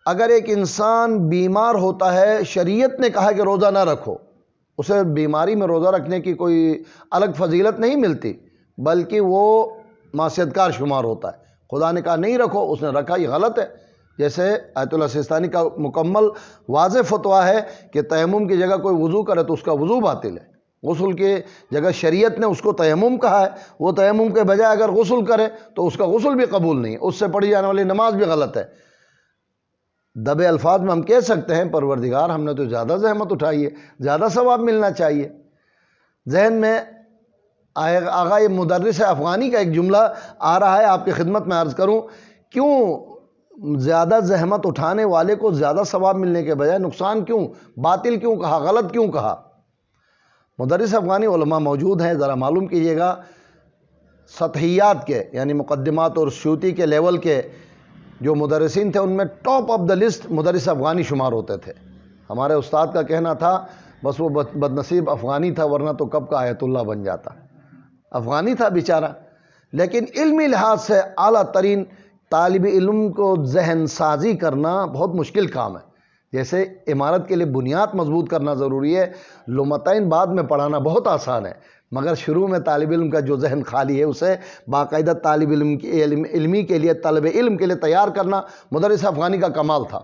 اگر ایک انسان بیمار ہوتا ہے، شریعت نے کہا کہ روزہ نہ رکھو، اسے بیماری میں روزہ رکھنے کی کوئی الگ فضیلت نہیں ملتی، بلکہ وہ معصیت کار شمار ہوتا ہے۔ خدا نے کہا نہیں رکھو، اس نے رکھا، یہ غلط ہے۔ جیسے آیت اللہ سیستانی کا مکمل واضح فتویٰ ہے کہ تیمم کی جگہ کوئی وضو کرے تو اس کا وضو باطل ہے۔ غسل کی جگہ شریعت نے اس کو تیمم کہا ہے، وہ تیمم کے بجائے اگر غسل کرے تو اس کا غسل بھی قبول نہیں ہے، اس سے پڑھی جانے والی نماز بھی غلط ہے۔ دبے الفاظ میں ہم کہہ سکتے ہیں پروردگار ہم نے تو زیادہ زحمت اٹھائی ہے، زیادہ ثواب ملنا چاہیے۔ ذہن میں آغا مدرس افغانی کا ایک جملہ آ رہا ہے، آپ کی خدمت میں عرض کروں، کیوں زیادہ زحمت اٹھانے والے کو زیادہ ثواب ملنے کے بجائے نقصان کیوں، باطل کیوں کہا، غلط کیوں کہا؟ مدرس افغانی علماء موجود ہیں، ذرا معلوم کیجئے گا، سطحیات کے یعنی مقدمات اور سیوطی کے لیول کے جو مدرسین تھے ان میں ٹاپ آف دا لسٹ مدرس افغانی شمار ہوتے تھے۔ ہمارے استاد کا کہنا تھا بس وہ بدنصیب افغانی تھا، ورنہ تو کب کا آیت اللہ بن جاتا۔ افغانی تھا بیچارہ، لیکن علمی لحاظ سے اعلیٰ ترین طالب علم کو ذہن سازی کرنا بہت مشکل کام ہے۔ جیسے عمارت کے لیے بنیاد مضبوط کرنا ضروری ہے، لمتین بعد میں پڑھانا بہت آسان ہے، مگر شروع میں طالب علم کا جو ذہن خالی ہے اسے باقاعدہ طالب علمی کے لیے، طلب علم کے لیے تیار کرنا مدرس افغانی کا کمال تھا۔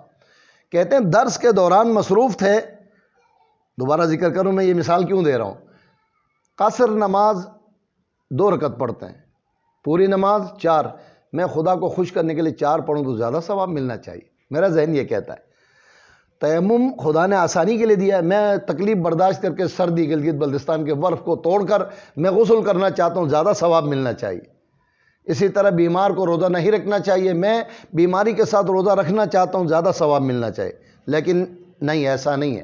کہتے ہیں درس کے دوران مصروف تھے، دوبارہ ذکر کروں میں یہ مثال کیوں دے رہا ہوں، قصر نماز 2 رکعت پڑھتے ہیں، پوری نماز 4، میں خدا کو خوش کرنے کے لیے 4 پڑھوں تو زیادہ ثواب ملنا چاہیے، میرا ذہن یہ کہتا ہے۔ تیمم خدا نے آسانی کے لیے دیا ہے، میں تکلیف برداشت کر کے سردی گلگت بلتستان کے برف کو توڑ کر میں غسل کرنا چاہتا ہوں، زیادہ ثواب ملنا چاہیے۔ اسی طرح بیمار کو روزہ نہیں رکھنا چاہیے، میں بیماری کے ساتھ روزہ رکھنا چاہتا ہوں، زیادہ ثواب ملنا چاہیے، لیکن نہیں، ایسا نہیں ہے۔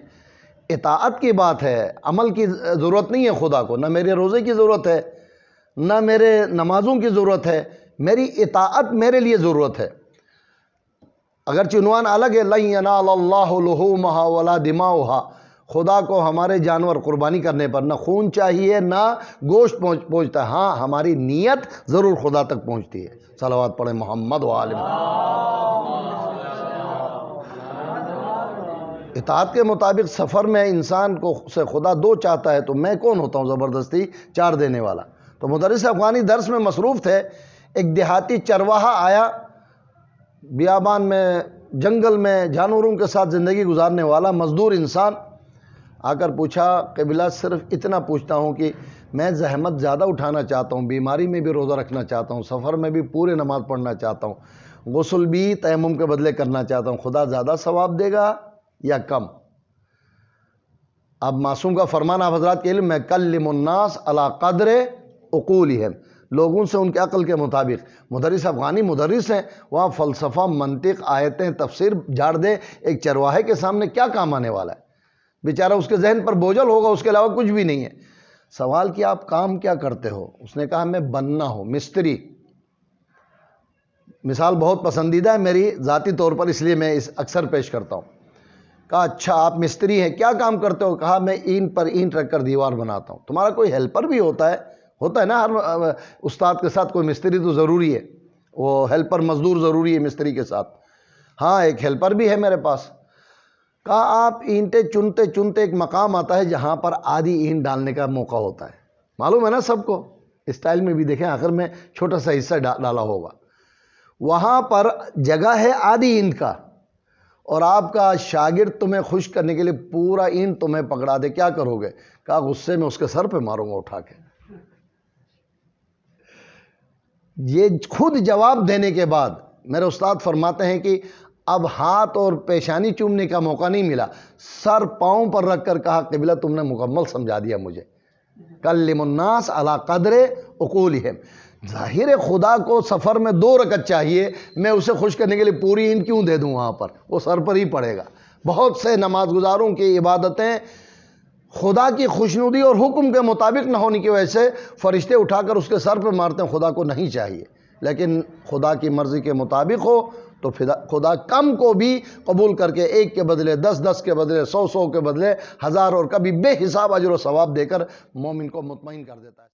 اطاعت کی بات ہے، عمل کی ضرورت نہیں ہے خدا کو، نہ میرے روزے کی ضرورت ہے، نہ میرے نمازوں کی ضرورت ہے، میری اطاعت میرے لیے ضرورت ہے۔ اگرچہ عنوان الگ ہے، لَن يَنَالَ اللَّهُ لُحُومَهَا وَلَا دِمَاؤُهَا، خدا کو ہمارے جانور قربانی کرنے پر نہ خون چاہیے نہ گوشت پہنچتا ہے، ہاں ہماری نیت ضرور خدا تک پہنچتی ہے۔ صلوات پڑھیں محمد و آل محمد۔ اطاعت کے مطابق سفر میں انسان کو سے خدا 2 چاہتا ہے تو میں کون ہوتا ہوں زبردستی 4 دینے والا؟ تو مدرس افغانی درس میں مصروف تھے، ایک دیہاتی چرواہا آیا، بیابان میں، جنگل میں جانوروں کے ساتھ زندگی گزارنے والا مزدور انسان، آ کر پوچھا قبلہ صرف اتنا پوچھتا ہوں کہ میں زحمت زیادہ اٹھانا چاہتا ہوں، بیماری میں بھی روزہ رکھنا چاہتا ہوں، سفر میں بھی پورے نماز پڑھنا چاہتا ہوں، غسل بھی تیمم کے بدلے کرنا چاہتا ہوں، خدا زیادہ ثواب دے گا یا کم؟ اب معصوم کا فرمان آپ حضرات کے علم میں کلم الناس علی قدر عقولہم، لوگوں سے ان کے عقل کے مطابق۔ مدرس افغانی مدرس ہیں، وہاں فلسفہ، منطق، آیتیں، تفسیر جھاڑ دے، ایک چرواہے کے سامنے کیا کام آنے والا ہے؟ بیچارہ اس کے ذہن پر بوجھل ہوگا، اس کے علاوہ کچھ بھی نہیں ہے۔ سوال کیا آپ کام کیا کرتے ہو؟ اس نے کہا میں بننا ہوں، مستری۔ مثال بہت پسندیدہ ہے میری ذاتی طور پر، اس لیے میں اس اکثر پیش کرتا ہوں۔ کہا اچھا آپ مستری ہیں، کیا کام کرتے ہو؟ کہا میں اینٹ پر اینٹ رکھ کر دیوار بناتا ہوں۔ تمہارا کوئی ہیلپر بھی ہوتا ہے نا، ہر استاد کے ساتھ کوئی مستری تو ضروری ہے، وہ ہیلپر مزدور ضروری ہے مستری کے ساتھ۔ ہاں ایک ہیلپر بھی ہے میرے پاس۔ کہا آپ اینٹیں چنتے چنتے ایک مقام آتا ہے جہاں پر آدھی اینٹ ڈالنے کا موقع ہوتا ہے، معلوم ہے نا سب کو، اسٹائل میں بھی دیکھیں آخر میں چھوٹا سا حصہ ڈالا ہوگا، وہاں پر جگہ ہے آدھی اینٹ کا، اور آپ کا شاگرد تمہیں خوش کرنے کے لیے پورا اینٹ تمہیں پکڑا دے، کیا کرو گے؟ کہا غصے میں اس کے سر پہ ماروں گا اٹھا کے۔ یہ خود جواب دینے کے بعد میرے استاد فرماتے ہیں کہ اب ہاتھ اور پیشانی چومنے کا موقع نہیں ملا، سر پاؤں پر رکھ کر کہا قبلہ تم نے مکمل سمجھا دیا مجھے، کلم الناس علی قدر عقولہم۔ ظاہر خدا کو سفر میں 2 رکعت چاہیے، میں اسے خوش کرنے کے لیے پوری اینٹ کیوں دے دوں؟ وہاں پر وہ سر پر ہی پڑے گا۔ بہت سے نماز گزاروں کی عبادتیں خدا کی خوشنودی اور حکم کے مطابق نہ ہونے کی وجہ سے فرشتے اٹھا کر اس کے سر پہ مارتے ہیں، خدا کو نہیں چاہیے، لیکن خدا کی مرضی کے مطابق ہو تو خدا کم کو بھی قبول کر کے 1 کے بدلے 10، 10 کے بدلے 100، 100 کے بدلے 1000 اور کبھی بے حساب اجر و ثواب دے کر مومن کو مطمئن کر دیتا ہے۔